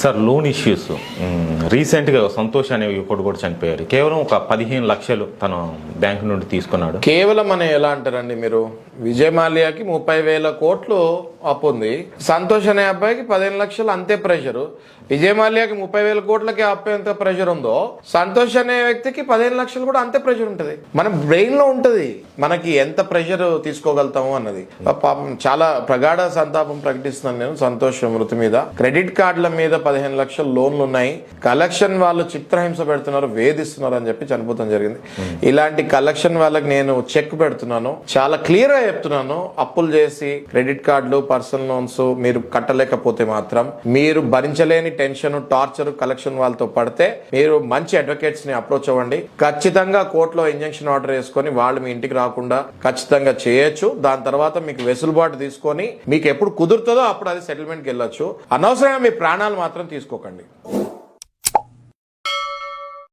Sir loan issues రీసెంట్గా సంతోష్ అనే యువకుడు కూడా చనిపోయారు. కేవలం ఒక 15 లక్షలు తన బ్యాంకు నుండి తీసుకున్నాడు. కేవలం అని ఎలా అంటారండి మీరు? విజయ్ మాల్యాకి 30,000 కోట్లు అప్పు ఉంది, సంతోష్ అనే అబ్బాయికి 15 లక్షలు, అంతే ప్రెషర్. విజయ్ మాల్యాకి 30,000 కోట్లకి అప్పు ఎంత ప్రెషర్ ఉందో, సంతోష్ అనే వ్యక్తికి 15 లక్షలు కూడా అంతే ప్రెషర్ ఉంటుంది. మన బ్రెయిన్ లో ఉంటది మనకి ఎంత ప్రెషర్ తీసుకోగలుగుతాము అన్నది. పాపం చాలా ప్రగాఢ సంతాపం ప్రకటిస్తున్నాను నేను సంతోష్ మృతి మీద. క్రెడిట్ కార్డుల మీద 15 లక్షల లోన్లు ఉన్నాయి. కలెక్షన్ వాళ్ళు చిత్రహింస పెడుతున్నారు, వేధిస్తున్నారు అని చెప్పి చనిపోతాం జరిగింది. ఇలాంటి కలెక్షన్ వాళ్ళకి నేను చెక్ పెడుతున్నాను, చాలా క్లియర్ గా చెప్తున్నాను. అప్పులు చేసి క్రెడిట్ కార్డులు, పర్సనల్ లోన్స్ మీరు కట్టలేకపోతే మాత్రం, మీరు భరించలేని టెన్షన్, టార్చర్ కలెక్షన్ వాళ్ళతో పడితే మీరు మంచి అడ్వకేట్స్ ని అప్రోచ్ అవ్వండి. ఖచ్చితంగా కోర్టులో ఇంజంక్షన్ ఆర్డర్ వేసుకొని వాళ్ళు మీ ఇంటికి రాకుండా ఖచ్చితంగా చేయొచ్చు. దాని తర్వాత మీకు వెసులుబాటు తీసుకొని మీకు ఎప్పుడు కుదురుతుందో అప్పుడు అది సెటిల్మెంట్కి వెళ్ళొచ్చు. అనవసరంగా మీ ప్రాణాలు మాత్రం తీసుకోకండి.